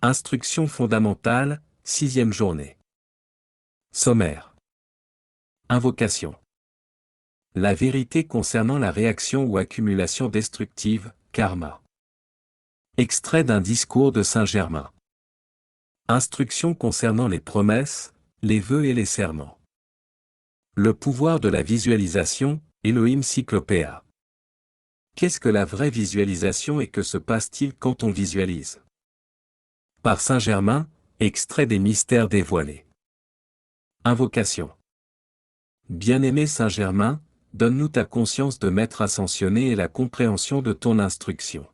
Instruction fondamentale, 6e journée. Sommaire. Invocation. La vérité concernant la réaction ou accumulation destructive, karma. Extrait d'un discours de Saint Germain. Instruction concernant les promesses, les vœux et les serments. Le pouvoir de la visualisation, Elohim Cyclopéa. Qu'est-ce que la vraie visualisation et que se passe-t-il quand on visualise? Par Saint Germain, extrait des mystères dévoilés. Invocation. Bien-aimé Saint Germain, donne-nous ta conscience de maître ascensionné et la compréhension de ton instruction.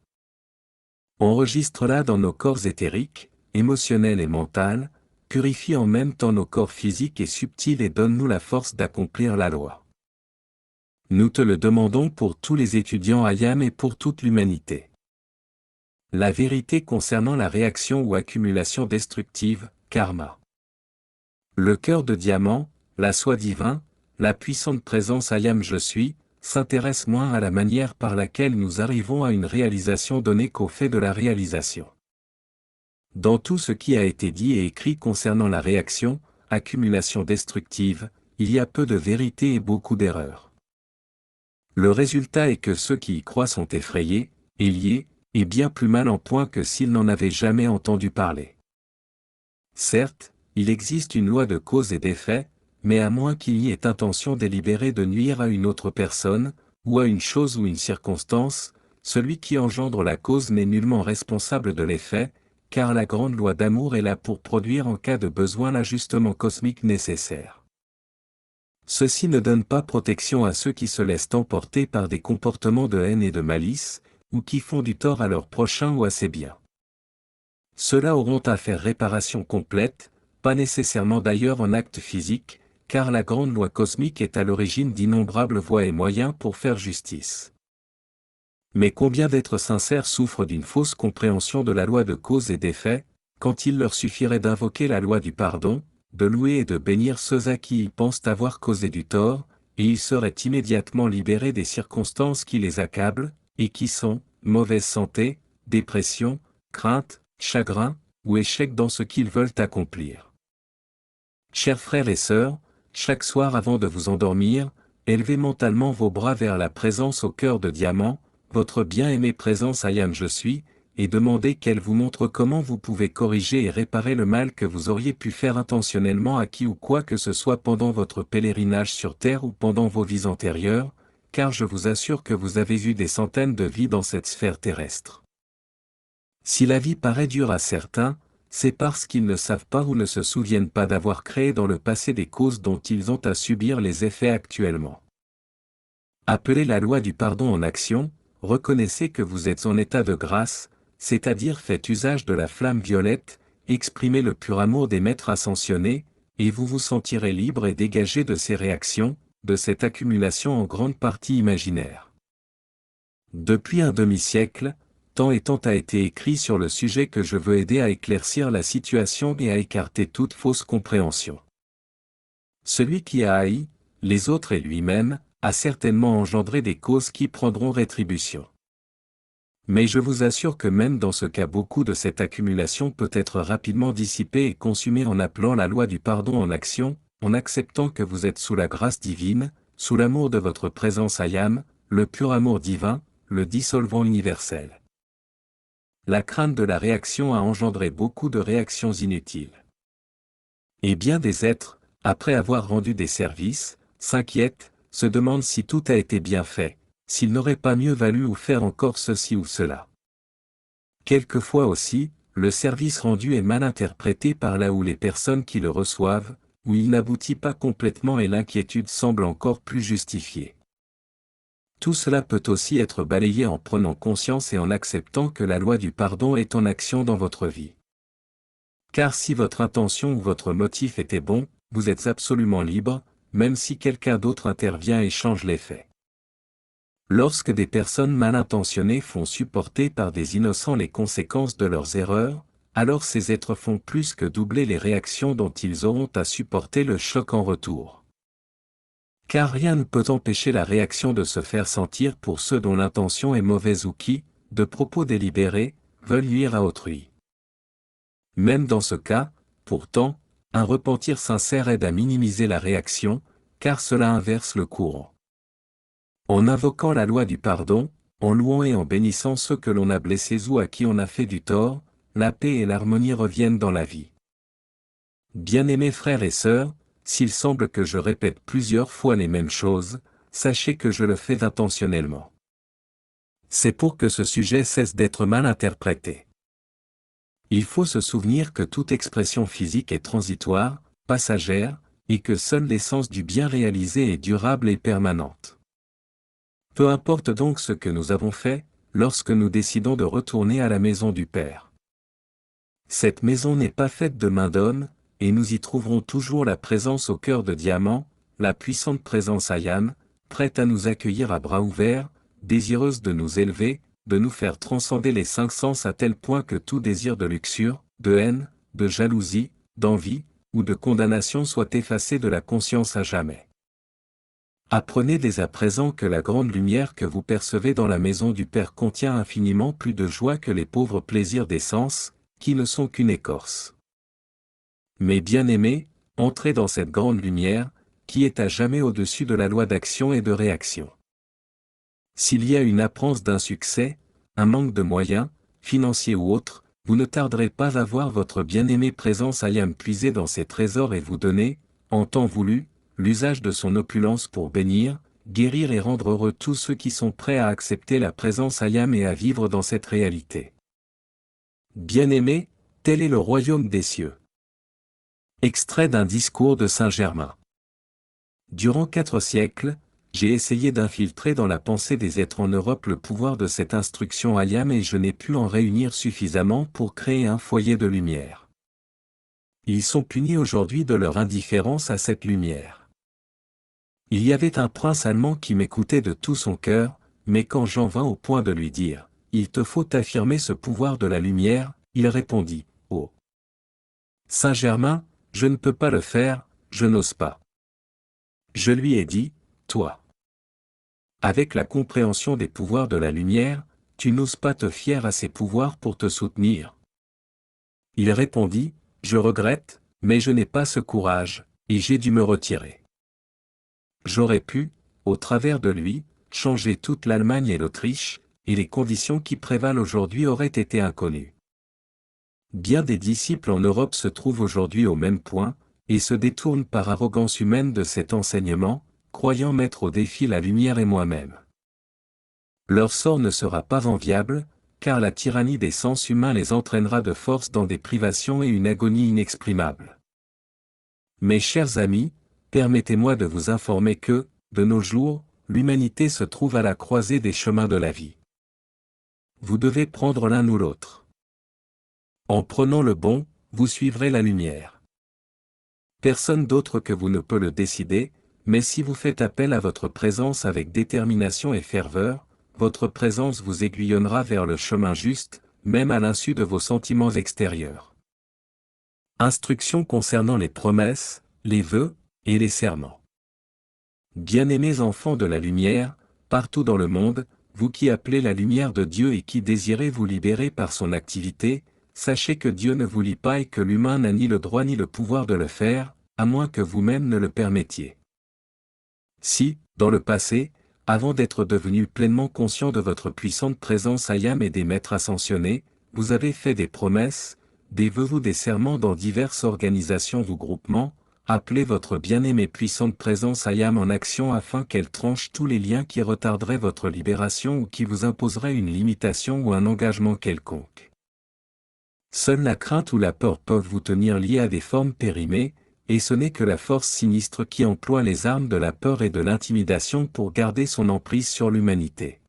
Enregistre-la dans nos corps éthériques, émotionnels et mentaux, purifie en même temps nos corps physiques et subtils et donne-nous la force d'accomplir la loi. Nous te le demandons pour tous les étudiants IAM et pour toute l'humanité. La vérité concernant la réaction ou accumulation destructive, karma. Le cœur de diamant, la soi divin, la puissante présence IAM je suis, s'intéresse moins à la manière par laquelle nous arrivons à une réalisation donnée qu'au fait de la réalisation. Dans tout ce qui a été dit et écrit concernant la réaction, accumulation destructive, il y a peu de vérité et beaucoup d'erreurs. Le résultat est que ceux qui y croient sont effrayés, et liés, et bien plus mal en point que s'ils n'en avaient jamais entendu parler. Certes, il existe une loi de cause et d'effet, mais à moins qu'il y ait intention délibérée de nuire à une autre personne, ou à une chose ou une circonstance, celui qui engendre la cause n'est nullement responsable de l'effet, car la grande loi d'amour est là pour produire en cas de besoin l'ajustement cosmique nécessaire. Ceci ne donne pas protection à ceux qui se laissent emporter par des comportements de haine et de malice, ou qui font du tort à leur prochain ou à ses biens. Ceux-là auront à faire réparation complète, pas nécessairement d'ailleurs en acte physique, car la grande loi cosmique est à l'origine d'innombrables voies et moyens pour faire justice. Mais combien d'êtres sincères souffrent d'une fausse compréhension de la loi de cause et d'effet, quand il leur suffirait d'invoquer la loi du pardon, de louer et de bénir ceux à qui ils pensent avoir causé du tort, et ils seraient immédiatement libérés des circonstances qui les accablent, et qui sont, mauvaise santé, dépression, crainte, chagrin, ou échec dans ce qu'ils veulent accomplir. Chers frères et sœurs, chaque soir avant de vous endormir, élevez mentalement vos bras vers la présence au cœur de diamant, votre bien-aimée présence IAM je suis, et demandez qu'elle vous montre comment vous pouvez corriger et réparer le mal que vous auriez pu faire intentionnellement à qui ou quoi que ce soit pendant votre pèlerinage sur Terre ou pendant vos vies antérieures, car je vous assure que vous avez eu des centaines de vies dans cette sphère terrestre. Si la vie paraît dure à certains, c'est parce qu'ils ne savent pas ou ne se souviennent pas d'avoir créé dans le passé des causes dont ils ont à subir les effets actuellement. Appelez la loi du pardon en action, reconnaissez que vous êtes en état de grâce, c'est-à-dire faites usage de la flamme violette, exprimez le pur amour des maîtres ascensionnés, et vous vous sentirez libre et dégagé de ces réactions, de cette accumulation en grande partie imaginaire. Depuis un demi-siècle, tant et tant a été écrit sur le sujet que je veux aider à éclaircir la situation et à écarter toute fausse compréhension. Celui qui a haï, les autres et lui-même, a certainement engendré des causes qui prendront rétribution. Mais je vous assure que même dans ce cas beaucoup de cette accumulation peut être rapidement dissipée et consumée en appelant la loi du pardon en action, en acceptant que vous êtes sous la grâce divine, sous l'amour de votre présence IAM, le pur amour divin, le dissolvant universel. La crainte de la réaction a engendré beaucoup de réactions inutiles. Et bien des êtres, après avoir rendu des services, s'inquiètent, se demandent si tout a été bien fait, s'il n'aurait pas mieux valu ou faire encore ceci ou cela. Quelquefois aussi, le service rendu est mal interprété par là où les personnes qui le reçoivent, où il n'aboutit pas complètement et l'inquiétude semble encore plus justifiée. Tout cela peut aussi être balayé en prenant conscience et en acceptant que la loi du pardon est en action dans votre vie. Car si votre intention ou votre motif était bon, vous êtes absolument libre, même si quelqu'un d'autre intervient et change les faits. Lorsque des personnes mal intentionnées font supporter par des innocents les conséquences de leurs erreurs, alors ces êtres font plus que doubler les réactions dont ils auront à supporter le choc en retour. Car rien ne peut empêcher la réaction de se faire sentir pour ceux dont l'intention est mauvaise ou qui, de propos délibérés, veulent nuire à autrui. Même dans ce cas, pourtant, un repentir sincère aide à minimiser la réaction, car cela inverse le courant. En invoquant la loi du pardon, en louant et en bénissant ceux que l'on a blessés ou à qui on a fait du tort, la paix et l'harmonie reviennent dans la vie. Bien-aimés frères et sœurs, s'il semble que je répète plusieurs fois les mêmes choses, sachez que je le fais intentionnellement. C'est pour que ce sujet cesse d'être mal interprété. Il faut se souvenir que toute expression physique est transitoire, passagère, et que seule l'essence du bien réalisé est durable et permanente. Peu importe donc ce que nous avons fait, lorsque nous décidons de retourner à la maison du Père. Cette maison n'est pas faite de main d'homme, et nous y trouverons toujours la présence au cœur de diamant, la puissante présence Ayam, prête à nous accueillir à bras ouverts, désireuse de nous élever, de nous faire transcender les 5 sens à tel point que tout désir de luxure, de haine, de jalousie, d'envie, ou de condamnation soit effacé de la conscience à jamais. Apprenez dès à présent que la grande lumière que vous percevez dans la maison du Père contient infiniment plus de joie que les pauvres plaisirs des sens, qui ne sont qu'une écorce. Mais bien-aimés, entrez dans cette grande lumière, qui est à jamais au-dessus de la loi d'action et de réaction. S'il y a une apparence d'insuccès, un manque de moyens, financiers ou autres, vous ne tarderez pas à voir votre bien-aimée présence Ayam puiser dans ses trésors et vous donner, en temps voulu, l'usage de son opulence pour bénir, guérir et rendre heureux tous ceux qui sont prêts à accepter la présence Ayam et à vivre dans cette réalité. Bien-aimés, tel est le royaume des cieux. Extrait d'un discours de Saint Germain. Durant 4 siècles, j'ai essayé d'infiltrer dans la pensée des êtres en Europe le pouvoir de cette instruction Ayam et je n'ai pu en réunir suffisamment pour créer un foyer de lumière. Ils sont punis aujourd'hui de leur indifférence à cette lumière. Il y avait un prince allemand qui m'écoutait de tout son cœur, mais quand j'en vins au point de lui dire « Il te faut affirmer ce pouvoir de la lumière », il répondit « Oh Saint-Germain, je ne peux pas le faire, je n'ose pas. » Je lui ai dit « Toi. Avec la compréhension des pouvoirs de la lumière, tu n'oses pas te fier à ces pouvoirs pour te soutenir. » Il répondit « Je regrette, mais je n'ai pas ce courage, et j'ai dû me retirer. » J'aurais pu, au travers de lui, changer toute l'Allemagne et l'Autriche, et les conditions qui prévalent aujourd'hui auraient été inconnues. Bien des disciples en Europe se trouvent aujourd'hui au même point, et se détournent par arrogance humaine de cet enseignement, croyant mettre au défi la lumière et moi-même. Leur sort ne sera pas enviable, car la tyrannie des sens humains les entraînera de force dans des privations et une agonie inexprimable. Mes chers amis, permettez-moi de vous informer que, de nos jours, l'humanité se trouve à la croisée des chemins de la vie. Vous devez prendre l'un ou l'autre. En prenant le bon, vous suivrez la lumière. Personne d'autre que vous ne peut le décider, mais si vous faites appel à votre présence avec détermination et ferveur, votre présence vous aiguillonnera vers le chemin juste, même à l'insu de vos sentiments extérieurs. Instructions concernant les promesses, les vœux, et les serments. Bien-aimés enfants de la lumière, partout dans le monde, vous qui appelez la lumière de Dieu et qui désirez vous libérer par son activité, sachez que Dieu ne vous lie pas et que l'humain n'a ni le droit ni le pouvoir de le faire, à moins que vous-même ne le permettiez. Si, dans le passé, avant d'être devenu pleinement conscient de votre puissante présence Ayam et des maîtres ascensionnés, vous avez fait des promesses, des vœux ou des serments dans diverses organisations ou groupements, appelez votre bien-aimée puissante présence Ayam en action afin qu'elle tranche tous les liens qui retarderaient votre libération ou qui vous imposeraient une limitation ou un engagement quelconque. Seule la crainte ou la peur peuvent vous tenir liés à des formes périmées, et ce n'est que la force sinistre qui emploie les armes de la peur et de l'intimidation pour garder son emprise sur l'humanité.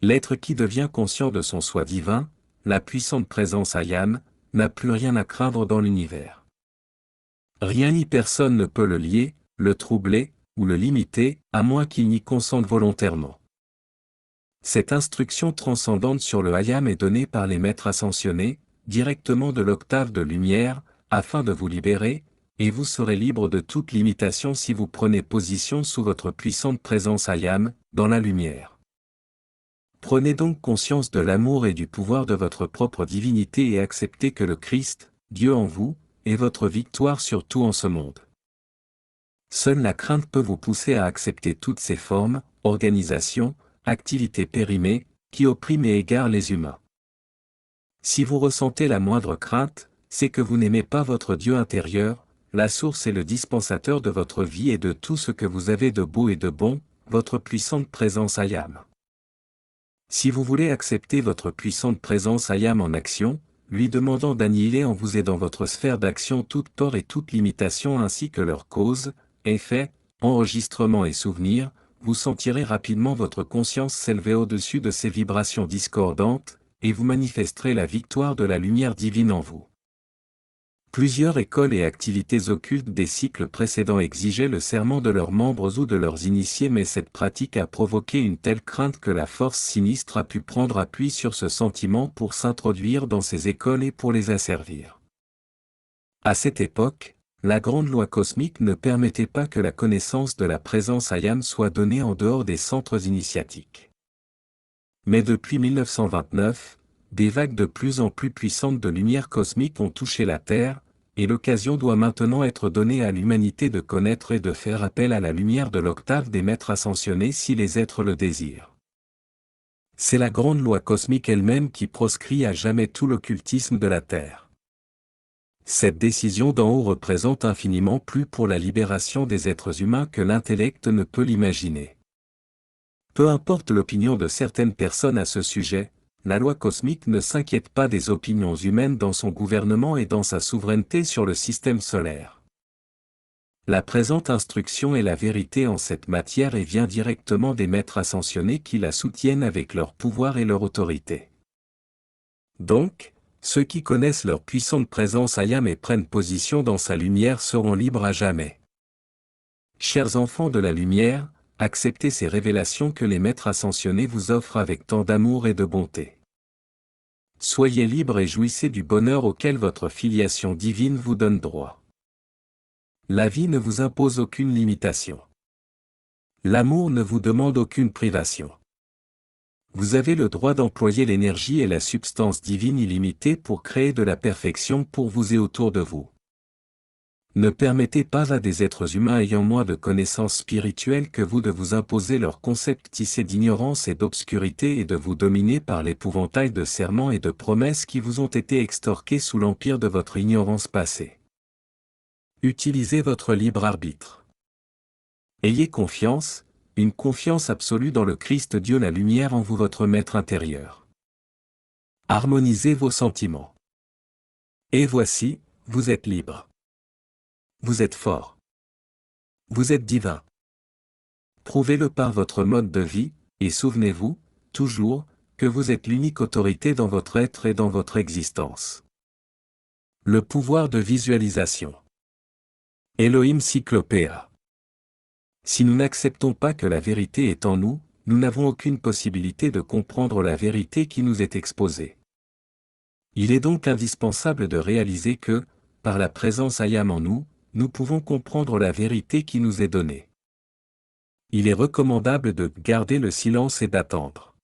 L'être qui devient conscient de son soi divin, la puissante présence Ayam, n'a plus rien à craindre dans l'univers. Rien ni personne ne peut le lier, le troubler, ou le limiter, à moins qu'il n'y consente volontairement. Cette instruction transcendante sur le Ayam est donnée par les maîtres ascensionnés, directement de l'octave de lumière, afin de vous libérer, et vous serez libre de toute limitation si vous prenez position sous votre puissante présence Ayam, dans la lumière. Prenez donc conscience de l'amour et du pouvoir de votre propre divinité et acceptez que le Christ, Dieu en vous, est votre victoire sur tout en ce monde. Seule la crainte peut vous pousser à accepter toutes ces formes, organisations, activités périmées, qui oppriment et égarent les humains. Si vous ressentez la moindre crainte, c'est que vous n'aimez pas votre Dieu intérieur, la source et le dispensateur de votre vie et de tout ce que vous avez de beau et de bon, votre puissante présence Ayam. Si vous voulez accepter votre puissante présence Ayam en action, lui demandant d'annihiler en vous et dans votre sphère d'action toute tort et toute limitation ainsi que leurs causes, effets, enregistrements et souvenirs, vous sentirez rapidement votre conscience s'élever au-dessus de ces vibrations discordantes, et vous manifesterez la victoire de la lumière divine en vous. Plusieurs écoles et activités occultes des cycles précédents exigeaient le serment de leurs membres ou de leurs initiés, mais cette pratique a provoqué une telle crainte que la force sinistre a pu prendre appui sur ce sentiment pour s'introduire dans ces écoles et pour les asservir. À cette époque, la grande loi cosmique ne permettait pas que la connaissance de la présence Ayam soit donnée en dehors des centres initiatiques. Mais depuis 1929, des vagues de plus en plus puissantes de lumière cosmique ont touché la Terre, et l'occasion doit maintenant être donnée à l'humanité de connaître et de faire appel à la lumière de l'octave des maîtres ascensionnés si les êtres le désirent. C'est la grande loi cosmique elle-même qui proscrit à jamais tout l'occultisme de la Terre. Cette décision d'en haut représente infiniment plus pour la libération des êtres humains que l'intellect ne peut l'imaginer. Peu importe l'opinion de certaines personnes à ce sujet, la loi cosmique ne s'inquiète pas des opinions humaines dans son gouvernement et dans sa souveraineté sur le système solaire. La présente instruction est la vérité en cette matière et vient directement des maîtres ascensionnés qui la soutiennent avec leur pouvoir et leur autorité. Donc, ceux qui connaissent leur puissante présence Ayam et prennent position dans sa lumière seront libres à jamais. Chers enfants de la lumière, acceptez ces révélations que les maîtres ascensionnés vous offrent avec tant d'amour et de bonté. Soyez libres et jouissez du bonheur auquel votre filiation divine vous donne droit. La vie ne vous impose aucune limitation. L'amour ne vous demande aucune privation. Vous avez le droit d'employer l'énergie et la substance divine illimitée pour créer de la perfection pour vous et autour de vous. Ne permettez pas à des êtres humains ayant moins de connaissances spirituelles que vous de vous imposer leurs concepts tissés d'ignorance et d'obscurité et de vous dominer par l'épouvantail de serments et de promesses qui vous ont été extorqués sous l'empire de votre ignorance passée. Utilisez votre libre arbitre. Ayez confiance, une confiance absolue dans le Christ Dieu la lumière en vous votre maître intérieur. Harmonisez vos sentiments. Et voici, vous êtes libre. Vous êtes fort. Vous êtes divin. Prouvez-le par votre mode de vie, et souvenez-vous, toujours, que vous êtes l'unique autorité dans votre être et dans votre existence. Le pouvoir de visualisation. Elohim Cyclopéa. Si nous n'acceptons pas que la vérité est en nous, nous n'avons aucune possibilité de comprendre la vérité qui nous est exposée. Il est donc indispensable de réaliser que, par la présence Ayam en nous, nous pouvons comprendre la vérité qui nous est donnée. Il est recommandable de garder le silence et d'attendre.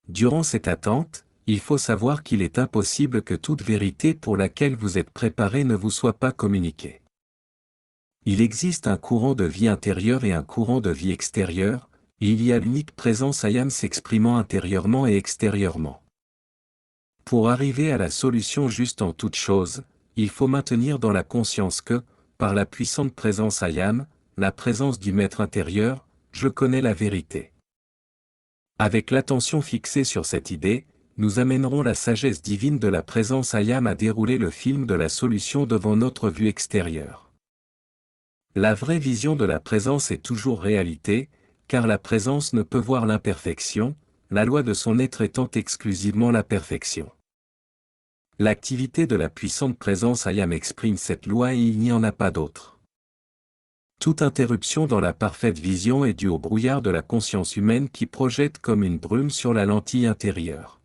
Durant cette attente, il faut savoir qu'il est impossible que toute vérité pour laquelle vous êtes préparé ne vous soit pas communiquée. Il existe un courant de vie intérieur et un courant de vie extérieur, et il y a l'unique présence Ayam s'exprimant intérieurement et extérieurement. Pour arriver à la solution juste en toute chose, il faut maintenir dans la conscience que, par la puissante présence Ayam, la présence du Maître intérieur, je connais la vérité. Avec l'attention fixée sur cette idée, nous amènerons la sagesse divine de la présence Ayam à dérouler le film de la solution devant notre vue extérieure. La vraie vision de la présence est toujours réalité, car la présence ne peut voir l'imperfection, la loi de son être étant exclusivement la perfection. L'activité de la puissante présence Ayam exprime cette loi et il n'y en a pas d'autre. Toute interruption dans la parfaite vision est due au brouillard de la conscience humaine qui projette comme une brume sur la lentille intérieure.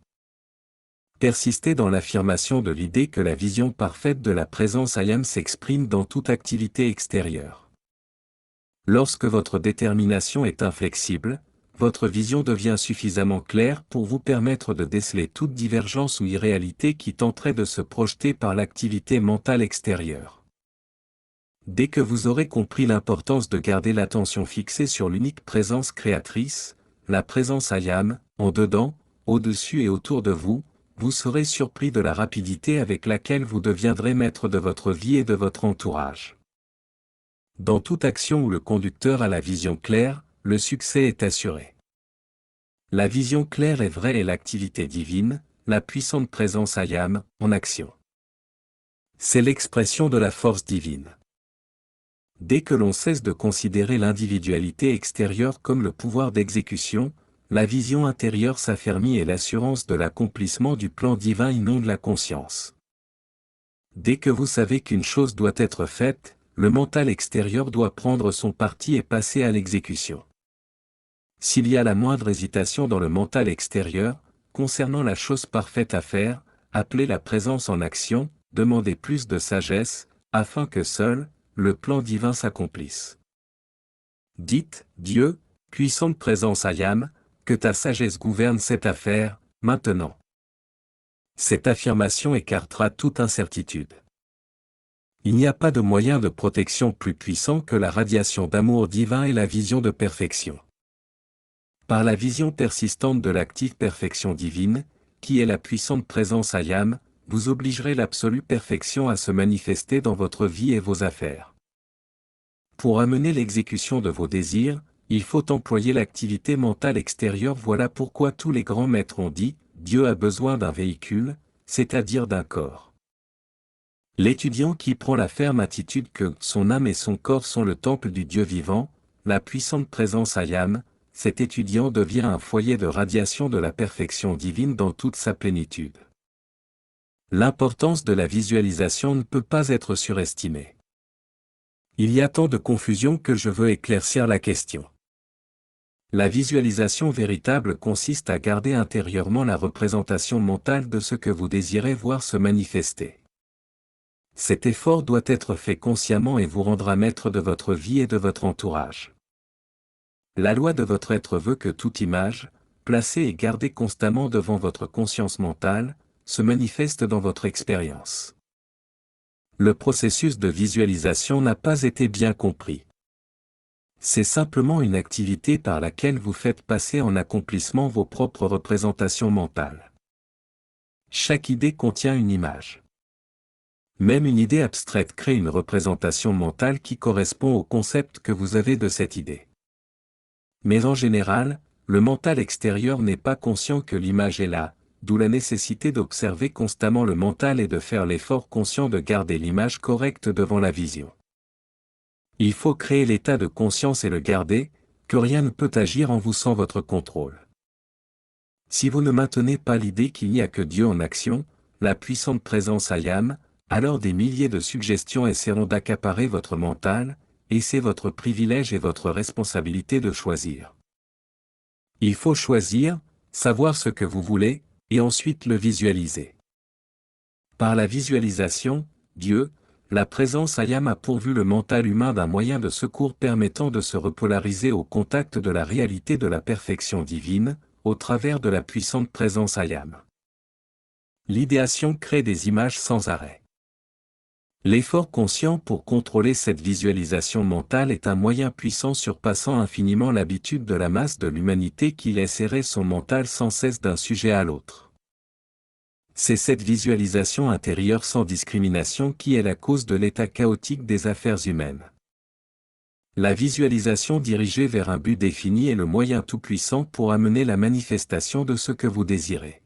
Persistez dans l'affirmation de l'idée que la vision parfaite de la présence Ayam s'exprime dans toute activité extérieure. Lorsque votre détermination est inflexible, votre vision devient suffisamment claire pour vous permettre de déceler toute divergence ou irréalité qui tenterait de se projeter par l'activité mentale extérieure. Dès que vous aurez compris l'importance de garder l'attention fixée sur l'unique présence créatrice, la présence Ayam, en dedans, au-dessus et autour de vous, vous serez surpris de la rapidité avec laquelle vous deviendrez maître de votre vie et de votre entourage. Dans toute action où le conducteur a la vision claire, le succès est assuré. La vision claire et vraie est l'activité divine, la puissante présence Ayam, en action. C'est l'expression de la force divine. Dès que l'on cesse de considérer l'individualité extérieure comme le pouvoir d'exécution, la vision intérieure s'affermit et l'assurance de l'accomplissement du plan divin inonde la conscience. Dès que vous savez qu'une chose doit être faite, le mental extérieur doit prendre son parti et passer à l'exécution. S'il y a la moindre hésitation dans le mental extérieur, concernant la chose parfaite à faire, appelez la présence en action, demandez plus de sagesse, afin que seul, le plan divin s'accomplisse. Dites, Dieu, puissante présence Ayam, que ta sagesse gouverne cette affaire, maintenant. Cette affirmation écartera toute incertitude. Il n'y a pas de moyen de protection plus puissant que la radiation d'amour divin et la vision de perfection. Par la vision persistante de l'active perfection divine, qui est la puissante présence Ayam, vous obligerez l'absolue perfection à se manifester dans votre vie et vos affaires. Pour amener l'exécution de vos désirs, il faut employer l'activité mentale extérieure. Voilà pourquoi tous les grands maîtres ont dit, Dieu a besoin d'un véhicule, c'est-à-dire d'un corps. L'étudiant qui prend la ferme attitude que son âme et son corps sont le temple du Dieu vivant, la puissante présence Ayam, cet étudiant devient un foyer de radiation de la perfection divine dans toute sa plénitude. L'importance de la visualisation ne peut pas être surestimée. Il y a tant de confusion que je veux éclaircir la question. La visualisation véritable consiste à garder intérieurement la représentation mentale de ce que vous désirez voir se manifester. Cet effort doit être fait consciemment et vous rendra maître de votre vie et de votre entourage. La loi de votre être veut que toute image, placée et gardée constamment devant votre conscience mentale, se manifeste dans votre expérience. Le processus de visualisation n'a pas été bien compris. C'est simplement une activité par laquelle vous faites passer en accomplissement vos propres représentations mentales. Chaque idée contient une image. Même une idée abstraite crée une représentation mentale qui correspond au concept que vous avez de cette idée. Mais en général, le mental extérieur n'est pas conscient que l'image est là, d'où la nécessité d'observer constamment le mental et de faire l'effort conscient de garder l'image correcte devant la vision. Il faut créer l'état de conscience et le garder, que rien ne peut agir en vous sans votre contrôle. Si vous ne maintenez pas l'idée qu'il n'y a que Dieu en action, la puissante présence Ayam, alors des milliers de suggestions essaieront d'accaparer votre mental, et c'est votre privilège et votre responsabilité de choisir. Il faut choisir, savoir ce que vous voulez, et ensuite le visualiser. Par la visualisation, Dieu, la présence Ayam a pourvu le mental humain d'un moyen de secours permettant de se repolariser au contact de la réalité de la perfection divine, au travers de la puissante présence Ayam. L'idéation crée des images sans arrêt. L'effort conscient pour contrôler cette visualisation mentale est un moyen puissant surpassant infiniment l'habitude de la masse de l'humanité qui laisse errer son mental sans cesse d'un sujet à l'autre. C'est cette visualisation intérieure sans discrimination qui est la cause de l'état chaotique des affaires humaines. La visualisation dirigée vers un but défini est le moyen tout-puissant pour amener la manifestation de ce que vous désirez.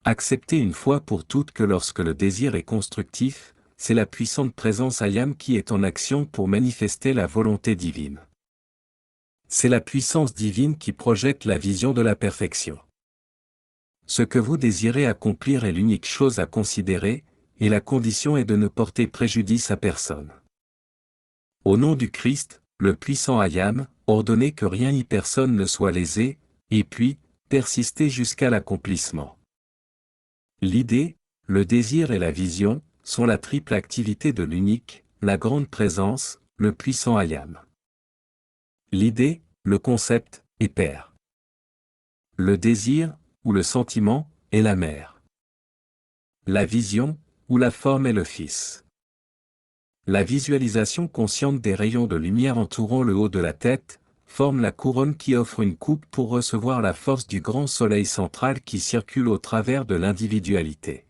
Acceptez une fois pour toutes que lorsque le désir est constructif, c'est la puissante présence Ayam qui est en action pour manifester la volonté divine. C'est la puissance divine qui projette la vision de la perfection. Ce que vous désirez accomplir est l'unique chose à considérer, et la condition est de ne porter préjudice à personne. Au nom du Christ, le puissant Ayam, ordonnez que rien ni personne ne soit lésé, et puis, persistez jusqu'à l'accomplissement. L'idée, le désir et la vision, sont la triple activité de l'unique, la grande présence, le puissant Ayam. L'idée, le concept, et père. Le désir, ou le sentiment, est la mère. La vision, ou la forme est le fils. La visualisation consciente des rayons de lumière entourant le haut de la tête, forme la couronne qui offre une coupe pour recevoir la force du grand soleil central qui circule au travers de l'individualité.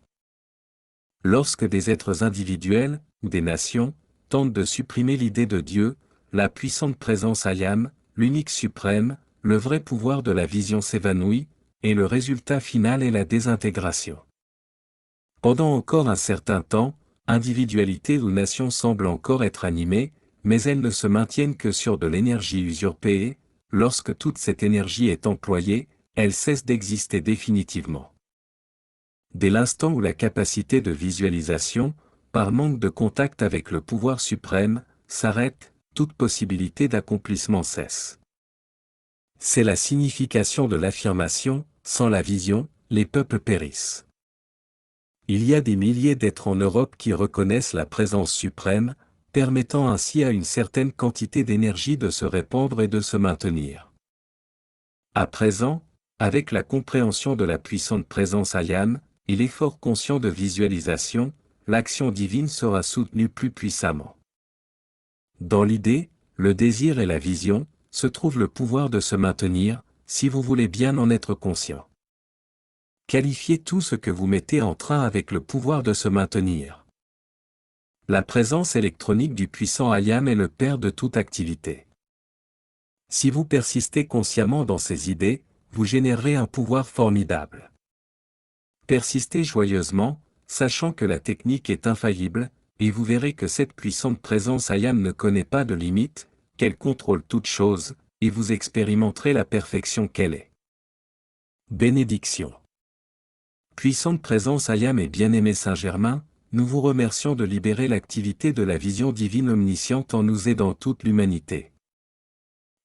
Lorsque des êtres individuels, ou des nations, tentent de supprimer l'idée de Dieu, la puissante présence Ayam, l'unique suprême, le vrai pouvoir de la vision s'évanouit, et le résultat final est la désintégration. Pendant encore un certain temps, individualité ou nation semblent encore être animées, mais elles ne se maintiennent que sur de l'énergie usurpée et, lorsque toute cette énergie est employée, elle cesse d'exister définitivement. Dès l'instant où la capacité de visualisation, par manque de contact avec le pouvoir suprême, s'arrête, toute possibilité d'accomplissement cesse. C'est la signification de l'affirmation, sans la vision, les peuples périssent. Il y a des milliers d'êtres en Europe qui reconnaissent la présence suprême, permettant ainsi à une certaine quantité d'énergie de se répandre et de se maintenir. À présent, avec la compréhension de la puissante présence Ayam, et l'effort conscient de visualisation, l'action divine sera soutenue plus puissamment. Dans l'idée, le désir et la vision, se trouve le pouvoir de se maintenir, si vous voulez bien en être conscient. Qualifiez tout ce que vous mettez en train avec le pouvoir de se maintenir. La présence électronique du puissant Ayam est le père de toute activité. Si vous persistez consciemment dans ces idées, vous générerez un pouvoir formidable. Persistez joyeusement, sachant que la technique est infaillible, et vous verrez que cette puissante présence Ayam ne connaît pas de limite, qu'elle contrôle toute chose, et vous expérimenterez la perfection qu'elle est. Bénédiction. Puissante présence Ayam et bien-aimé Saint-Germain, nous vous remercions de libérer l'activité de la vision divine omnisciente en nous aidant toute l'humanité.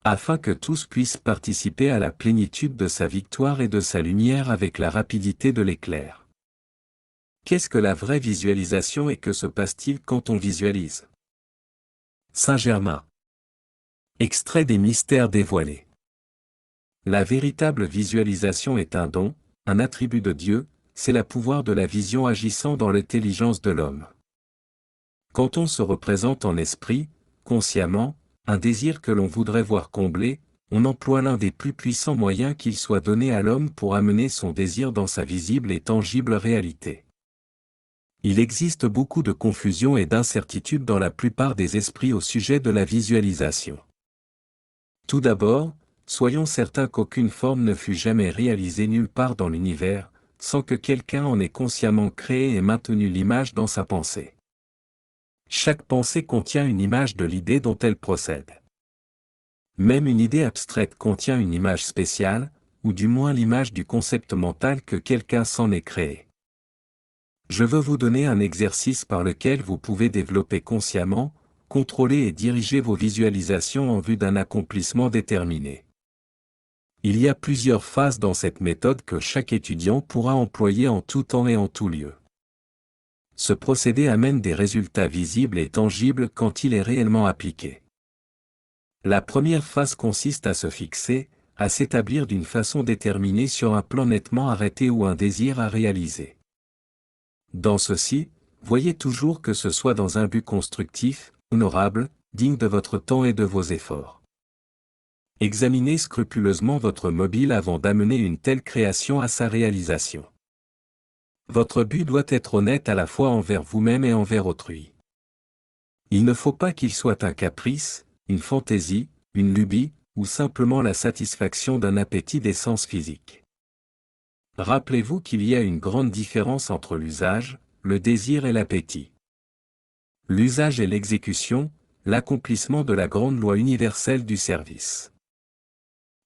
Afin que tous puissent participer à la plénitude de sa victoire et de sa lumière avec la rapidité de l'éclair. Qu'est-ce que la vraie visualisation et que se passe-t-il quand on visualise? Saint-Germain. Extrait des mystères dévoilés. La véritable visualisation est un don, un attribut de Dieu, c'est le pouvoir de la vision agissant dans l'intelligence de l'homme. Quand on se représente en esprit, consciemment, un désir que l'on voudrait voir comblé, on emploie l'un des plus puissants moyens qu'il soit donné à l'homme pour amener son désir dans sa visible et tangible réalité. Il existe beaucoup de confusion et d'incertitude dans la plupart des esprits au sujet de la visualisation. Tout d'abord, soyons certains qu'aucune forme ne fut jamais réalisée nulle part dans l'univers, sans que quelqu'un en ait consciemment créé et maintenu l'image dans sa pensée. Chaque pensée contient une image de l'idée dont elle procède. Même une idée abstraite contient une image spéciale, ou du moins l'image du concept mental que quelqu'un s'en est créé. Je veux vous donner un exercice par lequel vous pouvez développer consciemment, contrôler et diriger vos visualisations en vue d'un accomplissement déterminé. Il y a plusieurs phases dans cette méthode que chaque étudiant pourra employer en tout temps et en tout lieu. Ce procédé amène des résultats visibles et tangibles quand il est réellement appliqué. La première phase consiste à se fixer, à s'établir d'une façon déterminée sur un plan nettement arrêté ou un désir à réaliser. Dans ceci, voyez toujours que ce soit dans un but constructif, honorable, digne de votre temps et de vos efforts. Examinez scrupuleusement votre mobile avant d'amener une telle création à sa réalisation. Votre but doit être honnête à la fois envers vous-même et envers autrui. Il ne faut pas qu'il soit un caprice, une fantaisie, une lubie, ou simplement la satisfaction d'un appétit des sens physiques. Rappelez-vous qu'il y a une grande différence entre l'usage, le désir et l'appétit. L'usage est l'exécution, l'accomplissement de la grande loi universelle du service.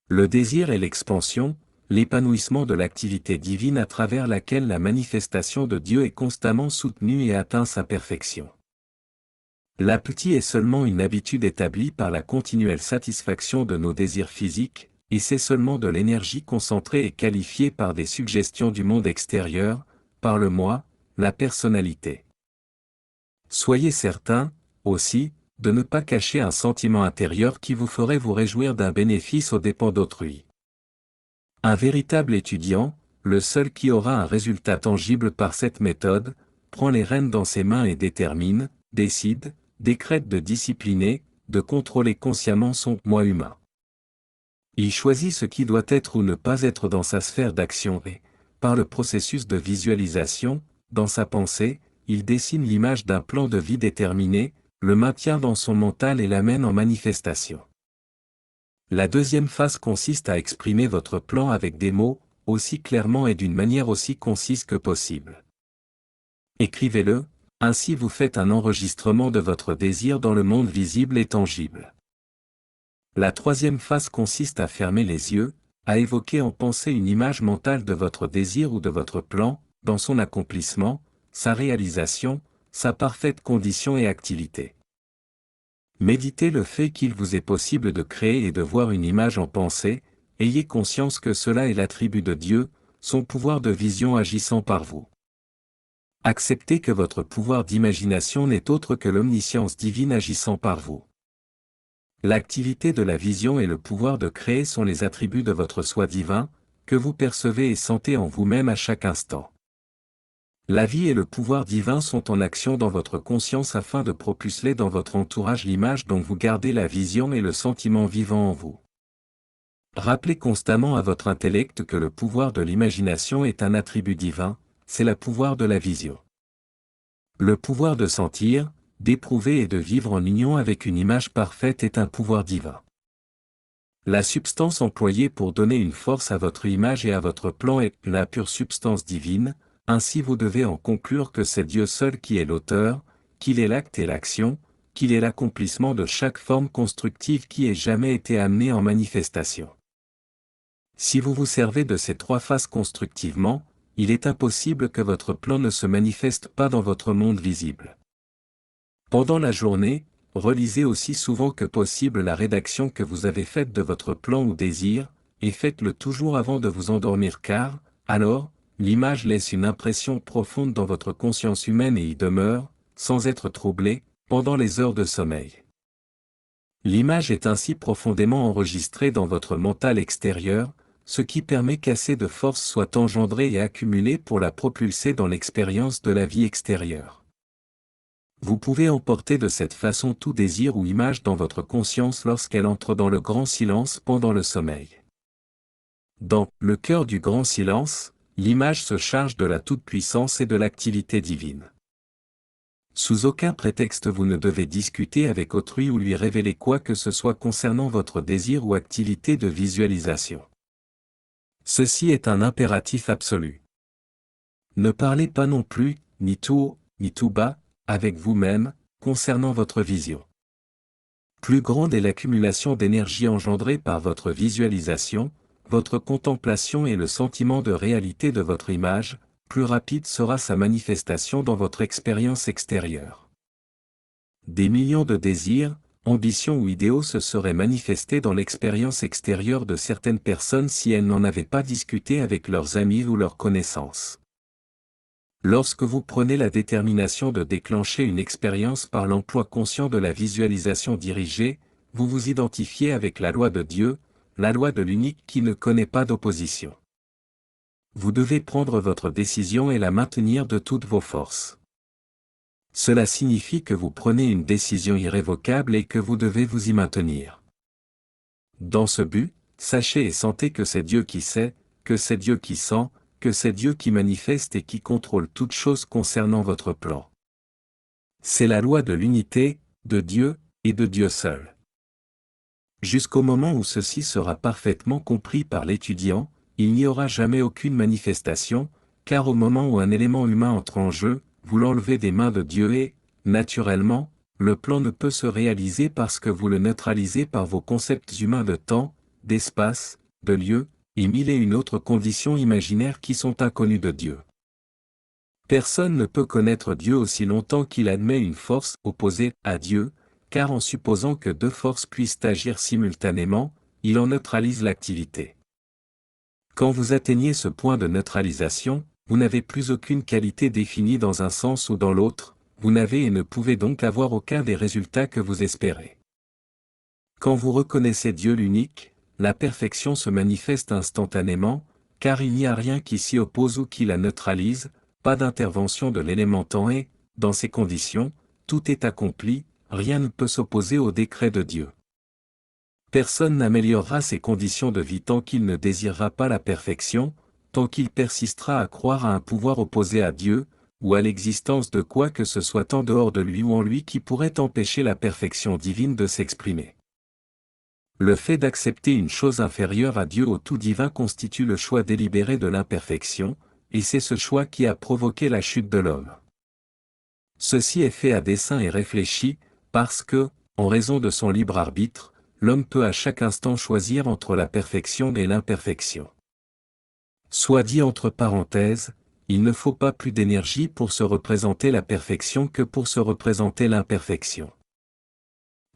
Le désir est l'expansion, l'épanouissement de l'activité divine à travers laquelle la manifestation de Dieu est constamment soutenue et atteint sa perfection. L'appétit est seulement une habitude établie par la continuelle satisfaction de nos désirs physiques, et c'est seulement de l'énergie concentrée et qualifiée par des suggestions du monde extérieur, par le moi, la personnalité. Soyez certains, aussi, de ne pas cacher un sentiment intérieur qui vous ferait vous réjouir d'un bénéfice aux dépens d'autrui. Un véritable étudiant, le seul qui aura un résultat tangible par cette méthode, prend les rênes dans ses mains et détermine, décide, décrète de discipliner, de contrôler consciemment son « moi humain ». Il choisit ce qui doit être ou ne pas être dans sa sphère d'action et, par le processus de visualisation, dans sa pensée, il dessine l'image d'un plan de vie déterminé, le maintient dans son mental et l'amène en manifestation. La deuxième phase consiste à exprimer votre plan avec des mots, aussi clairement et d'une manière aussi concise que possible. Écrivez-le, ainsi vous faites un enregistrement de votre désir dans le monde visible et tangible. La troisième phase consiste à fermer les yeux, à évoquer en pensée une image mentale de votre désir ou de votre plan, dans son accomplissement, sa réalisation, sa parfaite condition et activité. Méditez le fait qu'il vous est possible de créer et de voir une image en pensée, ayez conscience que cela est l'attribut de Dieu, son pouvoir de vision agissant par vous. Acceptez que votre pouvoir d'imagination n'est autre que l'omniscience divine agissant par vous. L'activité de la vision et le pouvoir de créer sont les attributs de votre soi divin, que vous percevez et sentez en vous-même à chaque instant. La vie et le pouvoir divin sont en action dans votre conscience afin de propulser dans votre entourage l'image dont vous gardez la vision et le sentiment vivant en vous. Rappelez constamment à votre intellect que le pouvoir de l'imagination est un attribut divin, c'est le pouvoir de la vision. Le pouvoir de sentir, d'éprouver et de vivre en union avec une image parfaite est un pouvoir divin. La substance employée pour donner une force à votre image et à votre plan est la pure substance divine, ainsi vous devez en conclure que c'est Dieu seul qui est l'auteur, qu'il est l'acte et l'action, qu'il est l'accomplissement de chaque forme constructive qui ait jamais été amenée en manifestation. Si vous vous servez de ces trois phases constructivement, il est impossible que votre plan ne se manifeste pas dans votre monde visible. Pendant la journée, relisez aussi souvent que possible la rédaction que vous avez faite de votre plan ou désir, et faites-le toujours avant de vous endormir car, alors, l'image laisse une impression profonde dans votre conscience humaine et y demeure, sans être troublée, pendant les heures de sommeil. L'image est ainsi profondément enregistrée dans votre mental extérieur, ce qui permet qu'assez de force soit engendrée et accumulée pour la propulser dans l'expérience de la vie extérieure. Vous pouvez emporter de cette façon tout désir ou image dans votre conscience lorsqu'elle entre dans le grand silence pendant le sommeil. Dans le cœur du grand silence, l'image se charge de la toute-puissance et de l'activité divine. Sous aucun prétexte vous ne devez discuter avec autrui ou lui révéler quoi que ce soit concernant votre désir ou activité de visualisation. Ceci est un impératif absolu. Ne parlez pas non plus, ni tout haut, ni tout bas, avec vous-même, concernant votre vision. Plus grande est l'accumulation d'énergie engendrée par votre visualisation, votre contemplation et le sentiment de réalité de votre image, plus rapide sera sa manifestation dans votre expérience extérieure. Des millions de désirs, ambitions ou idéaux se seraient manifestés dans l'expérience extérieure de certaines personnes si elles n'en avaient pas discuté avec leurs amis ou leurs connaissances. Lorsque vous prenez la détermination de déclencher une expérience par l'emploi conscient de la visualisation dirigée, vous vous identifiez avec la loi de Dieu, la loi de l'unique qui ne connaît pas d'opposition. Vous devez prendre votre décision et la maintenir de toutes vos forces. Cela signifie que vous prenez une décision irrévocable et que vous devez vous y maintenir. Dans ce but, sachez et sentez que c'est Dieu qui sait, que c'est Dieu qui sent, que c'est Dieu qui manifeste et qui contrôle toutes choses concernant votre plan. C'est la loi de l'unité, de Dieu, et de Dieu seul. Jusqu'au moment où ceci sera parfaitement compris par l'étudiant, il n'y aura jamais aucune manifestation, car au moment où un élément humain entre en jeu, vous l'enlevez des mains de Dieu et, naturellement, le plan ne peut se réaliser parce que vous le neutralisez par vos concepts humains de temps, d'espace, de lieu, et mille et une autres conditions imaginaires qui sont inconnues de Dieu. Personne ne peut connaître Dieu aussi longtemps qu'il admet une force opposée à Dieu, car en supposant que deux forces puissent agir simultanément, il en neutralise l'activité. Quand vous atteignez ce point de neutralisation, vous n'avez plus aucune qualité définie dans un sens ou dans l'autre, vous n'avez et ne pouvez donc avoir aucun des résultats que vous espérez. Quand vous reconnaissez Dieu l'unique, la perfection se manifeste instantanément, car il n'y a rien qui s'y oppose ou qui la neutralise, pas d'intervention de l'élément temps et, dans ces conditions, tout est accompli, rien ne peut s'opposer au décret de Dieu. Personne n'améliorera ses conditions de vie tant qu'il ne désirera pas la perfection, tant qu'il persistera à croire à un pouvoir opposé à Dieu, ou à l'existence de quoi que ce soit en dehors de lui ou en lui qui pourrait empêcher la perfection divine de s'exprimer. Le fait d'accepter une chose inférieure à Dieu au tout divin constitue le choix délibéré de l'imperfection, et c'est ce choix qui a provoqué la chute de l'homme. Ceci est fait à dessein et réfléchi, parce que, en raison de son libre arbitre, l'homme peut à chaque instant choisir entre la perfection et l'imperfection. Soit dit entre parenthèses, il ne faut pas plus d'énergie pour se représenter la perfection que pour se représenter l'imperfection.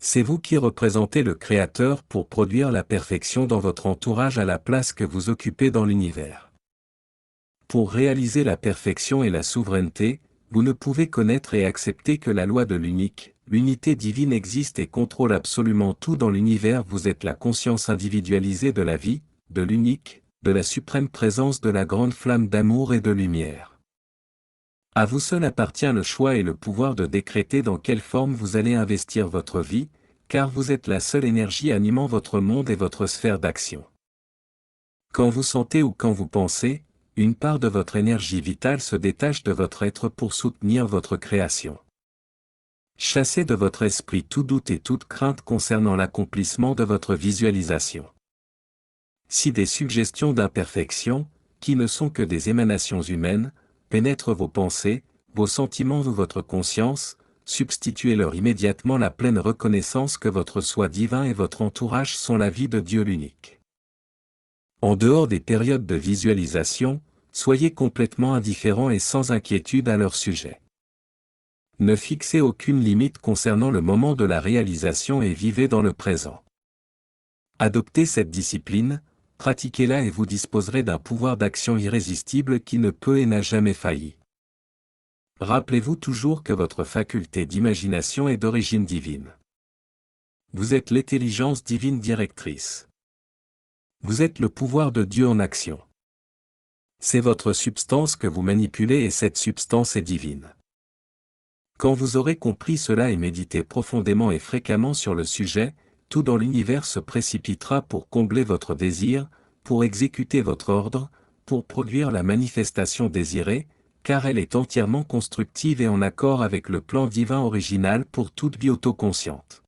C'est vous qui représentez le Créateur pour produire la perfection dans votre entourage à la place que vous occupez dans l'univers. Pour réaliser la perfection et la souveraineté, vous ne pouvez connaître et accepter que la loi de l'unique, l'unité divine existe et contrôle absolument tout dans l'univers. Vous êtes la conscience individualisée de la vie, de l'unique, de la suprême présence de la grande flamme d'amour et de lumière. À vous seul appartient le choix et le pouvoir de décréter dans quelle forme vous allez investir votre vie, car vous êtes la seule énergie animant votre monde et votre sphère d'action. Quand vous sentez ou quand vous pensez, une part de votre énergie vitale se détache de votre être pour soutenir votre création. Chassez de votre esprit tout doute et toute crainte concernant l'accomplissement de votre visualisation. Si des suggestions d'imperfection, qui ne sont que des émanations humaines, pénètrent vos pensées, vos sentiments ou votre conscience, substituez-leur immédiatement la pleine reconnaissance que votre soi divin et votre entourage sont la vie de Dieu l'unique. En dehors des périodes de visualisation, soyez complètement indifférents et sans inquiétude à leur sujet. Ne fixez aucune limite concernant le moment de la réalisation et vivez dans le présent. Adoptez cette discipline, pratiquez-la et vous disposerez d'un pouvoir d'action irrésistible qui ne peut et n'a jamais failli. Rappelez-vous toujours que votre faculté d'imagination est d'origine divine. Vous êtes l'intelligence divine directrice. Vous êtes le pouvoir de Dieu en action. C'est votre substance que vous manipulez et cette substance est divine. Quand vous aurez compris cela et médité profondément et fréquemment sur le sujet, tout dans l'univers se précipitera pour combler votre désir, pour exécuter votre ordre, pour produire la manifestation désirée, car elle est entièrement constructive et en accord avec le plan divin original pour toute vie autoconsciente.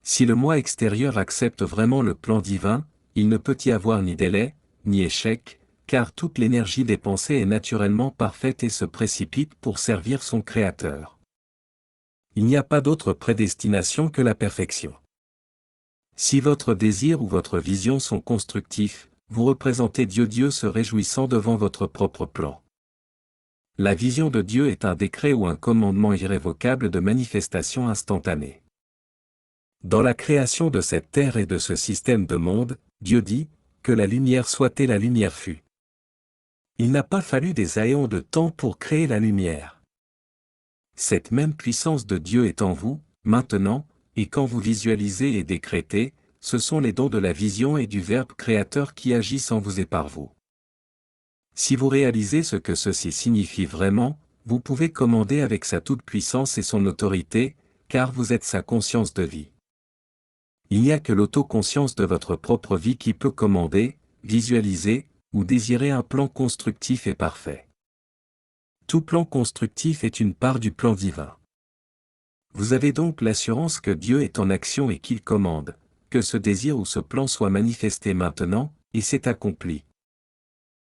Si le moi extérieur accepte vraiment le plan divin, il ne peut y avoir ni délai, ni échec, car toute l'énergie dépensée est naturellement parfaite et se précipite pour servir son Créateur. Il n'y a pas d'autre prédestination que la perfection. Si votre désir ou votre vision sont constructifs, vous représentez Dieu se réjouissant devant votre propre plan. La vision de Dieu est un décret ou un commandement irrévocable de manifestation instantanée. Dans la création de cette terre et de ce système de monde, Dieu dit, que la lumière soit et la lumière fut. Il n'a pas fallu des aéons de temps pour créer la lumière. Cette même puissance de Dieu est en vous, maintenant, et quand vous visualisez et décrétez, ce sont les dons de la vision et du Verbe créateur qui agissent en vous et par vous. Si vous réalisez ce que ceci signifie vraiment, vous pouvez commander avec sa toute-puissance et son autorité, car vous êtes sa conscience de vie. Il n'y a que l'autoconscience de votre propre vie qui peut commander, visualiser, ou désirer un plan constructif et parfait. Tout plan constructif est une part du plan divin. Vous avez donc l'assurance que Dieu est en action et qu'il commande, que ce désir ou ce plan soit manifesté maintenant, et c'est accompli.